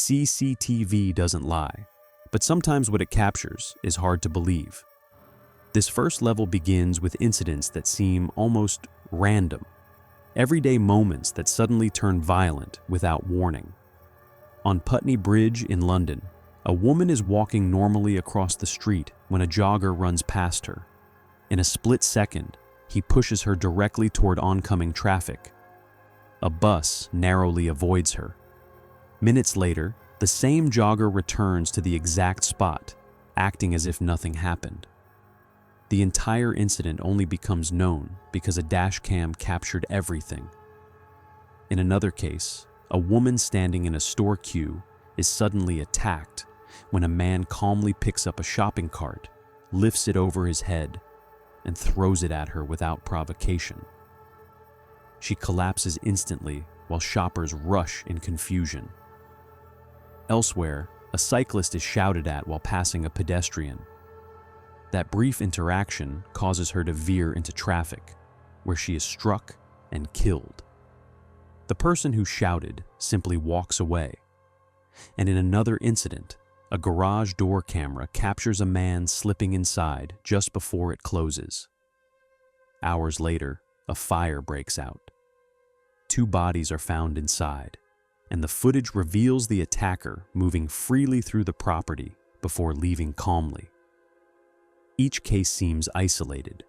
CCTV doesn't lie, but sometimes what it captures is hard to believe. This first level begins with incidents that seem almost random, everyday moments that suddenly turn violent without warning. On Putney Bridge in London, a woman is walking normally across the street when a jogger runs past her. In a split second, he pushes her directly toward oncoming traffic. A bus narrowly avoids her. Minutes later, the same jogger returns to the exact spot, acting as if nothing happened. The entire incident only becomes known because a dash cam captured everything. In another case, a woman standing in a store queue is suddenly attacked when a man calmly picks up a shopping cart, lifts it over his head, and throws it at her without provocation. She collapses instantly while shoppers rush in confusion. Elsewhere, a cyclist is shouted at while passing a pedestrian. That brief interaction causes her to veer into traffic, where she is struck and killed. The person who shouted simply walks away. And in another incident, a garage door camera captures a man slipping inside just before it closes. Hours later, a fire breaks out. 2 bodies are found inside, and the footage reveals the attacker moving freely through the property before leaving calmly. Each case seems isolated,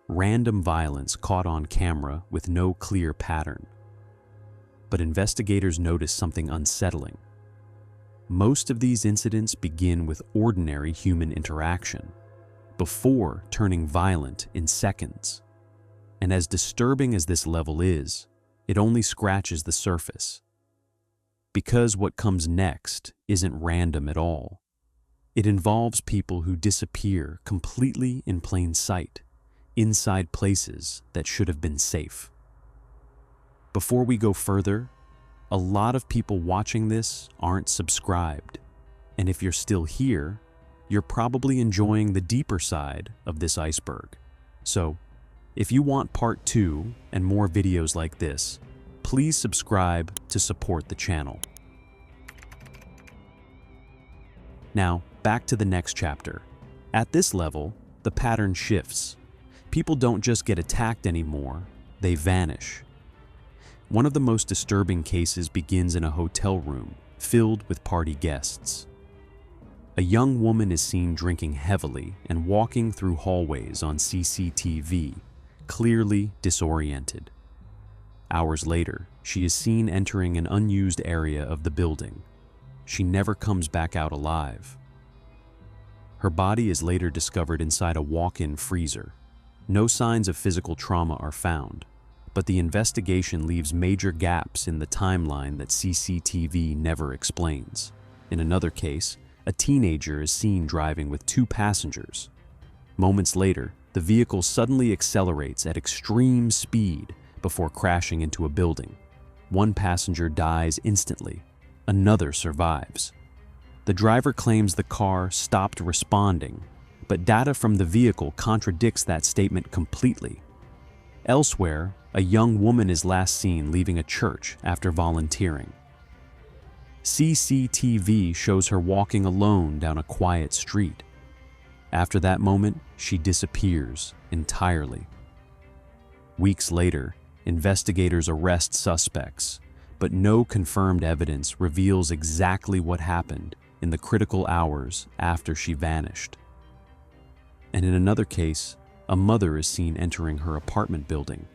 random violence caught on camera with no clear pattern. But investigators notice something unsettling. Most of these incidents begin with ordinary human interaction, before turning violent in seconds. And as disturbing as this level is, it only scratches the surface. Because what comes next isn't random at all. It involves people who disappear completely in plain sight, inside places that should have been safe. Before we go further, a lot of people watching this aren't subscribed, and if you're still here, you're probably enjoying the deeper side of this iceberg. So, if you want part 2 and more videos like this, please subscribe to support the channel. Now, back to the next chapter. At this level, the pattern shifts. People don't just get attacked anymore, they vanish. One of the most disturbing cases begins in a hotel room filled with party guests. A young woman is seen drinking heavily and walking through hallways on CCTV, clearly disoriented. Hours later, she is seen entering an unused area of the building. She never comes back out alive. Her body is later discovered inside a walk-in freezer. No signs of physical trauma are found, but the investigation leaves major gaps in the timeline that CCTV never explains. In another case, a teenager is seen driving with 2 passengers. Moments later, the vehicle suddenly accelerates at extreme speed before crashing into a building. 1 passenger dies instantly. Another survives. The driver claims the car stopped responding, but data from the vehicle contradicts that statement completely. Elsewhere, a young woman is last seen leaving a church after volunteering. CCTV shows her walking alone down a quiet street. After that moment, she disappears entirely. Weeks later, investigators arrest suspects, but no confirmed evidence reveals exactly what happened in the critical hours after she vanished. And in another case, a mother is seen entering her apartment building.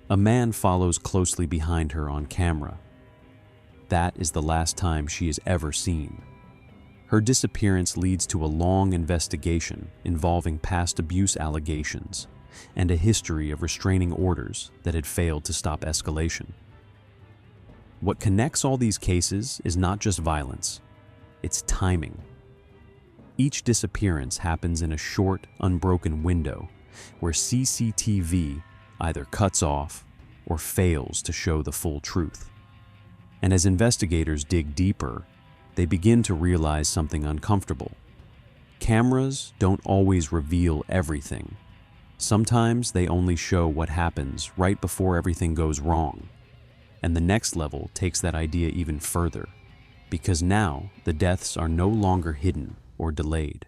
A man follows closely behind her on camera. That is the last time she is ever seen. Her disappearance leads to a long investigation involving past abuse allegations and a history of restraining orders that had failed to stop escalation. What connects all these cases is not just violence, it's timing. Each disappearance happens in a short, unbroken window where CCTV either cuts off or fails to show the full truth. And as investigators dig deeper, they begin to realize something uncomfortable. Cameras don't always reveal everything. Sometimes they only show what happens right before everything goes wrong. And the next level takes that idea even further. because now the deaths are no longer hidden or delayed.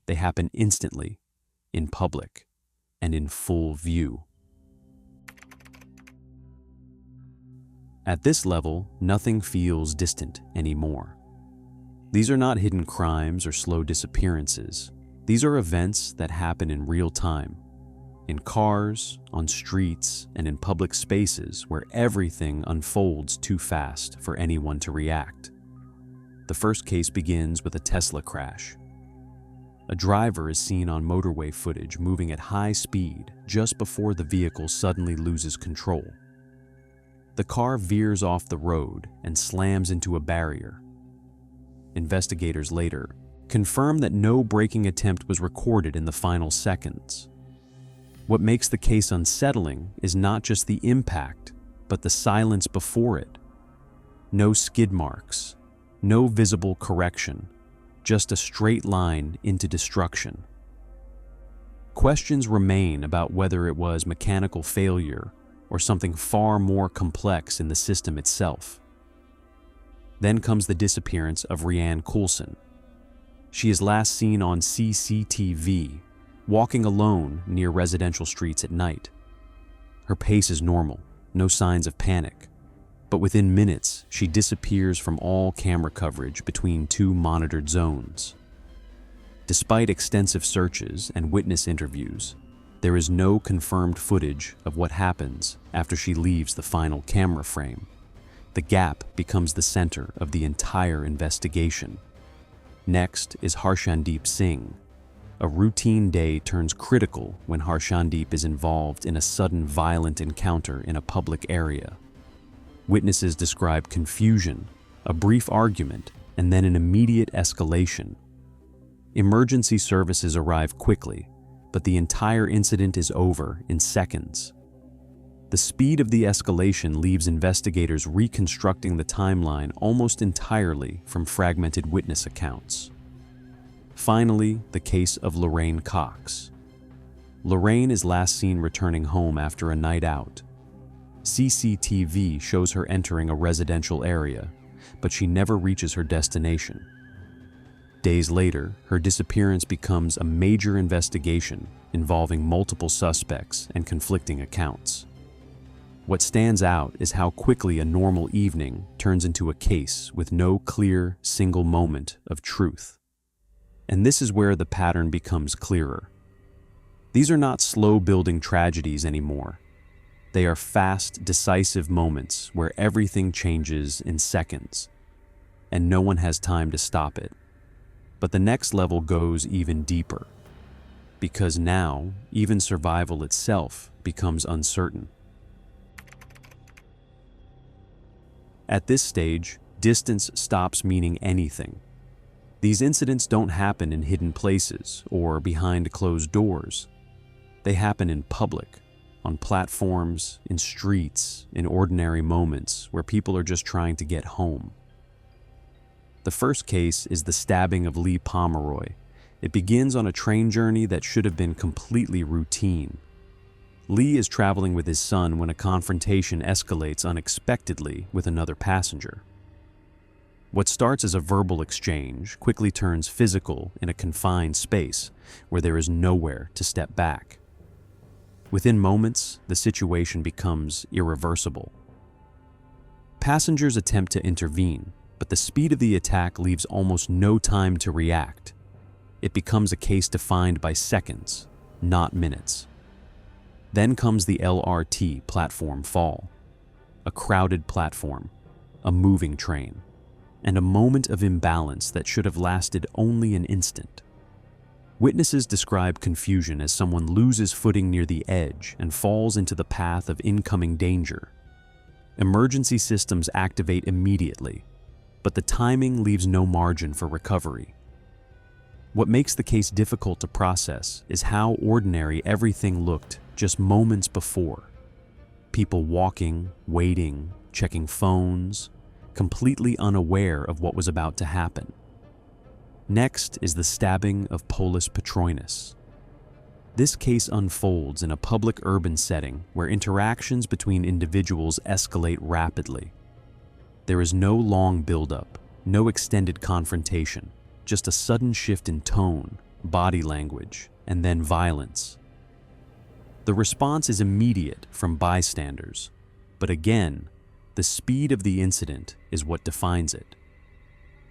They happen instantly, in public, and in full view. At this level, nothing feels distant anymore. These are not hidden crimes or slow disappearances. These are events that happen in real time, in cars, on streets, and in public spaces where everything unfolds too fast for anyone to react. The first case begins with a Tesla crash. A driver is seen on motorway footage moving at high speed just before the vehicle suddenly loses control. The car veers off the road and slams into a barrier. Investigators later confirm that no braking attempt was recorded in the final seconds. What makes the case unsettling is not just the impact, but the silence before it. No skid marks, no visible correction, just a straight line into destruction. Questions remain about whether it was mechanical failure or something far more complex in the system itself. Then comes the disappearance of Rianne Coulson. She is last seen on CCTV, walking alone near residential streets at night. Her pace is normal, no signs of panic, but within minutes she disappears from all camera coverage between two monitored zones. Despite extensive searches and witness interviews, there is no confirmed footage of what happens after she leaves the final camera frame. The gap becomes the center of the entire investigation. Next is Harshandeep Singh. A routine day turns critical when Harshandeep is involved in a sudden violent encounter in a public area. Witnesses describe confusion, a brief argument, and then an immediate escalation. Emergency services arrive quickly, but the entire incident is over in seconds. The speed of the escalation leaves investigators reconstructing the timeline almost entirely from fragmented witness accounts. Finally, the case of Lorraine Cox. Lorraine is last seen returning home after a night out. CCTV shows her entering a residential area, but she never reaches her destination. Days later, her disappearance becomes a major investigation involving multiple suspects and conflicting accounts. What stands out is how quickly a normal evening turns into a case with no clear, single moment of truth. And this is where the pattern becomes clearer. These are not slow-building tragedies anymore. They are fast, decisive moments where everything changes in seconds, and no one has time to stop it. But the next level goes even deeper, because now even survival itself becomes uncertain. At this stage, distance stops meaning anything. These incidents don't happen in hidden places or behind closed doors. They happen in public, on platforms, in streets, in ordinary moments where people are just trying to get home. The first case is the stabbing of Lee Pomeroy. It begins on a train journey that should have been completely routine. Lee is traveling with his son when a confrontation escalates unexpectedly with another passenger. What starts as a verbal exchange quickly turns physical in a confined space where there is nowhere to step back. Within moments, the situation becomes irreversible. Passengers attempt to intervene, but the speed of the attack leaves almost no time to react. It becomes a case defined by seconds, not minutes. Then comes the LRT platform fall. A crowded platform, a moving train, and a moment of imbalance that should have lasted only an instant. Witnesses describe confusion as someone loses footing near the edge and falls into the path of incoming danger. Emergency systems activate immediately, but the timing leaves no margin for recovery. What makes the case difficult to process is how ordinary everything looked just moments before. People walking, waiting, checking phones, completely unaware of what was about to happen. Next is the stabbing of Polis Petroinis. This case unfolds in a public urban setting where interactions between individuals escalate rapidly. There is no long buildup, No extended confrontation, just a sudden shift in tone, body language, and then violence. The response is immediate from bystanders, but again, the speed of the incident is what defines it.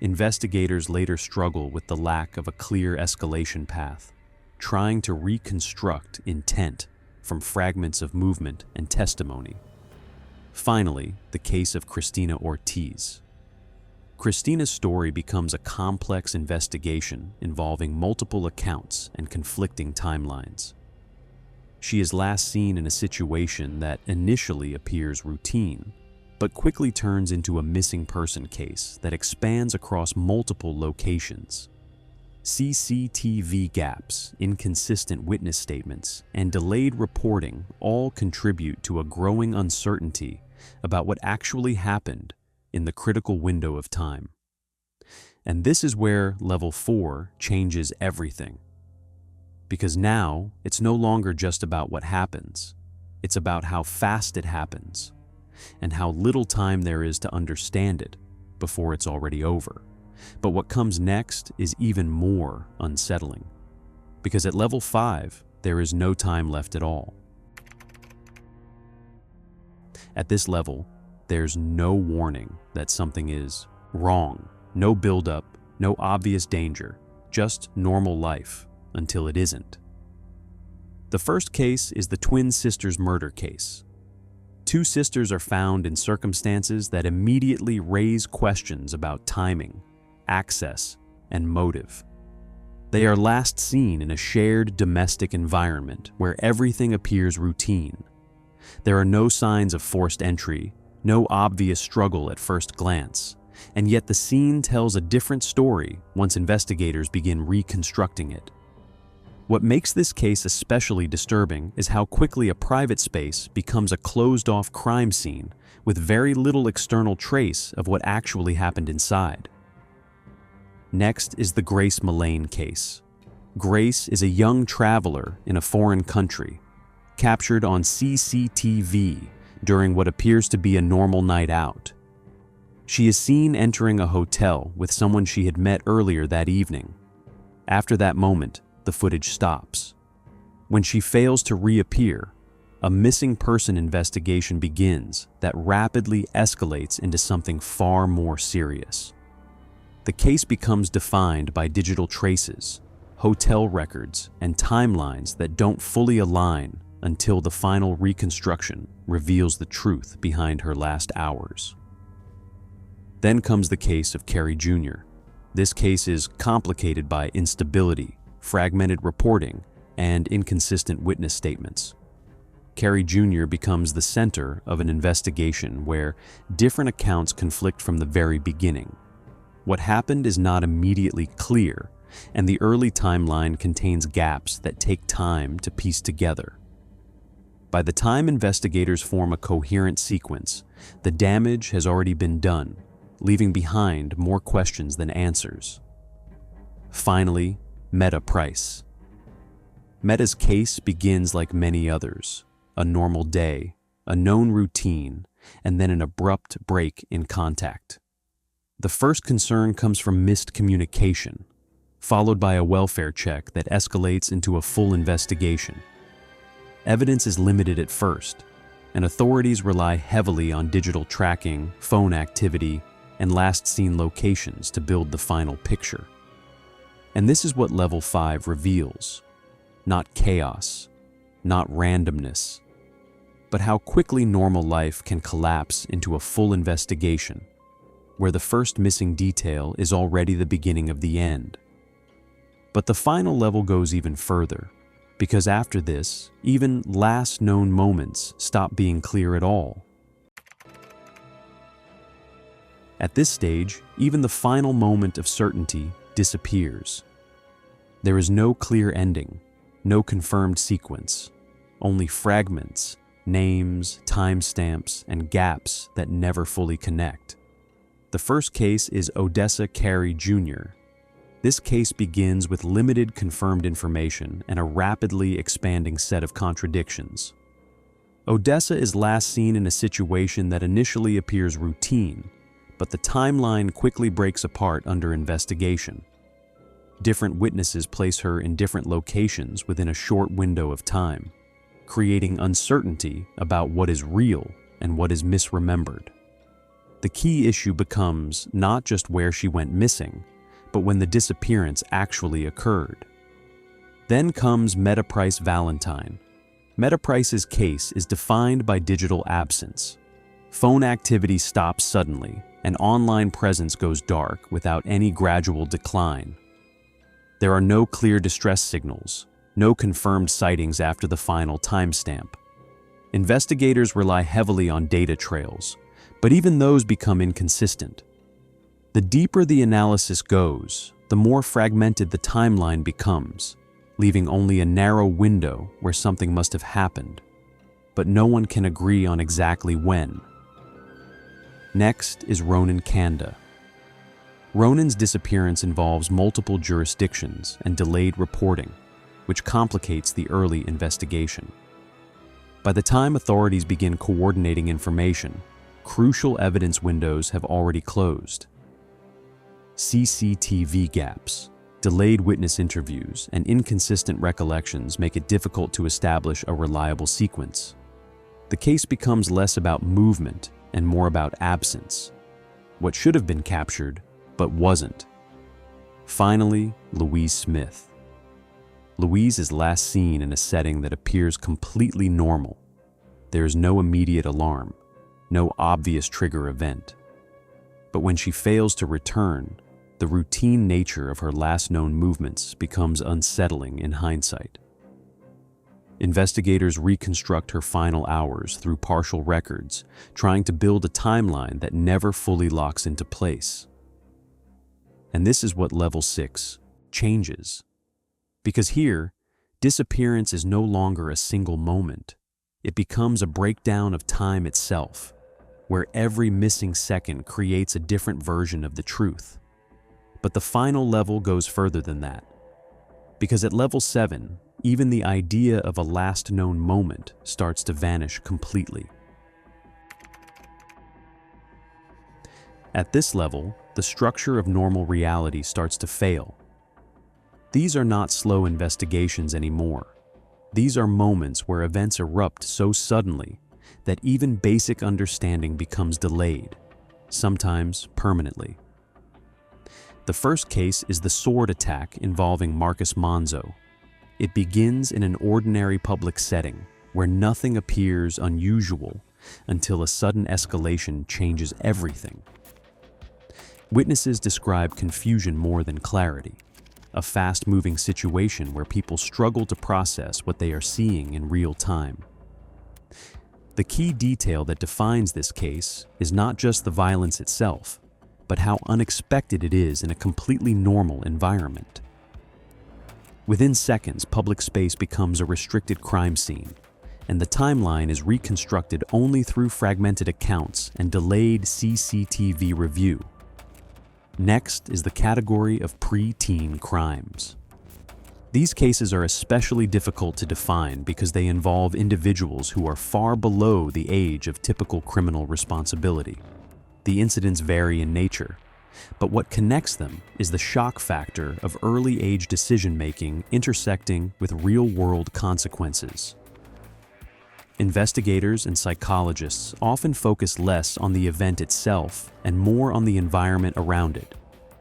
Investigators later struggle with the lack of a clear escalation path, trying to reconstruct intent from fragments of movement and testimony. Finally, the case of Cristina Ortiz. Cristina's story becomes a complex investigation involving multiple accounts and conflicting timelines. She is last seen in a situation that initially appears routine, but quickly turns into a missing person case that expands across multiple locations. CCTV gaps, inconsistent witness statements, and delayed reporting all contribute to a growing uncertainty about what actually happened in the critical window of time. And this is where Level 4 changes everything. Because now, it's no longer just about what happens. It's about how fast it happens, and how little time there is to understand it before it's already over. But what comes next is even more unsettling. Because at Level 5, there is no time left at all. At this level, there's no warning that something is wrong, no buildup, no obvious danger, just normal life until it isn't. The first case is the twin sisters' murder case. Two sisters are found in circumstances that immediately raise questions about timing, access, and motive. They are last seen in a shared domestic environment where everything appears routine. There are no signs of forced entry, no obvious struggle at first glance, and yet the scene tells a different story once investigators begin reconstructing it. What makes this case especially disturbing is how quickly a private space becomes a closed-off crime scene with very little external trace of what actually happened inside. Next is the Grace Mullane case. Grace is a young traveler in a foreign country, captured on CCTV during what appears to be a normal night out. She is seen entering a hotel with someone she had met earlier that evening. After that moment, the footage stops. When she fails to reappear, a missing person investigation begins that rapidly escalates into something far more serious. The case becomes defined by digital traces, hotel records, and timelines that don't fully align until the final reconstruction reveals the truth behind her last hours. Then comes the case of Carrie Jr. This case is complicated by instability, fragmented reporting, and inconsistent witness statements. Carrie Jr. becomes the center of an investigation where different accounts conflict from the very beginning. What happened is not immediately clear, and the early timeline contains gaps that take time to piece together. By the time investigators form a coherent sequence, the damage has already been done, leaving behind more questions than answers. Finally, Meta Price. Meta's case begins like many others: a normal day, a known routine, and then an abrupt break in contact. The first concern comes from missed communication, followed by a welfare check that escalates into a full investigation. Evidence is limited at first, and authorities rely heavily on digital tracking, phone activity, and last-seen locations to build the final picture. And this is what Level 5 reveals: not chaos, not randomness, but how quickly normal life can collapse into a full investigation, where the first missing detail is already the beginning of the end. But the final level goes even further, because after this, even last known moments stop being clear at all. At this stage, even the final moment of certainty disappears. There is no clear ending, no confirmed sequence, only fragments, names, timestamps, and gaps that never fully connect. The first case is Odessa Carey Jr. This case begins with limited confirmed information and a rapidly expanding set of contradictions. Odessa is last seen in a situation that initially appears routine, but the timeline quickly breaks apart under investigation. Different witnesses place her in different locations within a short window of time, creating uncertainty about what is real and what is misremembered. The key issue becomes not just where she went missing, but when the disappearance actually occurred. Then comes Metaprice Valentine. Metaprice's case is defined by digital absence. Phone activity stops suddenly, and online presence goes dark without any gradual decline. There are no clear distress signals, no confirmed sightings after the final timestamp. Investigators rely heavily on data trails, but even those become inconsistent. The deeper the analysis goes, the more fragmented the timeline becomes, leaving only a narrow window where something must have happened, but no one can agree on exactly when. Next is Ronan Kanda. Ronan's disappearance involves multiple jurisdictions and delayed reporting, which complicates the early investigation. By the time authorities begin coordinating information, crucial evidence windows have already closed. CCTV gaps, delayed witness interviews, and inconsistent recollections make it difficult to establish a reliable sequence. The case becomes less about movement and more about absence, what should have been captured but wasn't. Finally, Louise Smith. Louise is last seen in a setting that appears completely normal. There is no immediate alarm, no obvious trigger event. But when she fails to return, the routine nature of her last known movements becomes unsettling in hindsight. Investigators reconstruct her final hours through partial records, trying to build a timeline that never fully locks into place. And this is what Level 6 changes. Because here, disappearance is no longer a single moment. It becomes a breakdown of time itself, where every missing second creates a different version of the truth. But the final level goes further than that. Because at Level 7, even the idea of a last known moment starts to vanish completely. At this level, the structure of normal reality starts to fail. These are not slow investigations anymore. These are moments where events erupt so suddenly that even basic understanding becomes delayed, sometimes permanently. The first case is the sword attack involving Marcus Monzo. It begins in an ordinary public setting where nothing appears unusual until a sudden escalation changes everything. Witnesses describe confusion more than clarity, a fast-moving situation where people struggle to process what they are seeing in real time. The key detail that defines this case is not just the violence itself, but how unexpected it is in a completely normal environment. Within seconds, public space becomes a restricted crime scene, and the timeline is reconstructed only through fragmented accounts and delayed CCTV review. Next is the category of pre-teen crimes. These cases are especially difficult to define because they involve individuals who are far below the age of typical criminal responsibility. The incidents vary in nature, but what connects them is the shock factor of early-age decision-making intersecting with real-world consequences. Investigators and psychologists often focus less on the event itself and more on the environment around it.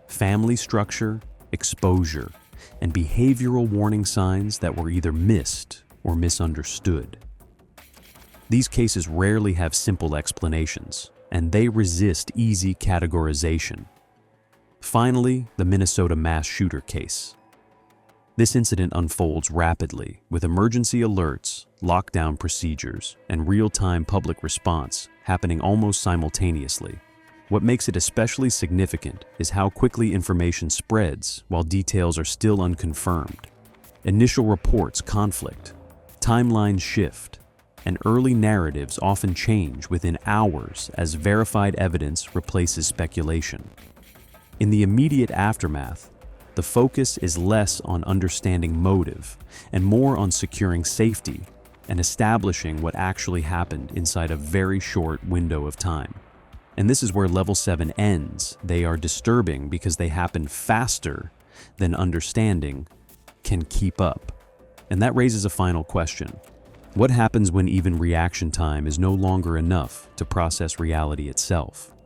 Family structure, exposure, and behavioral warning signs that were either missed or misunderstood. These cases rarely have simple explanations, and they resist easy categorization. Finally, the Minnesota mass shooter case. This incident unfolds rapidly, with emergency alerts, lockdown procedures, and real-time public response happening almost simultaneously. What makes it especially significant is how quickly information spreads while details are still unconfirmed. Initial reports conflict, timelines shift, and early narratives often change within hours as verified evidence replaces speculation. In the immediate aftermath, the focus is less on understanding motive and more on securing safety and establishing what actually happened inside a very short window of time. And this is where level 7 ends. They are disturbing because they happen faster than understanding can keep up. And that raises a final question. What happens when even reaction time is no longer enough to process reality itself?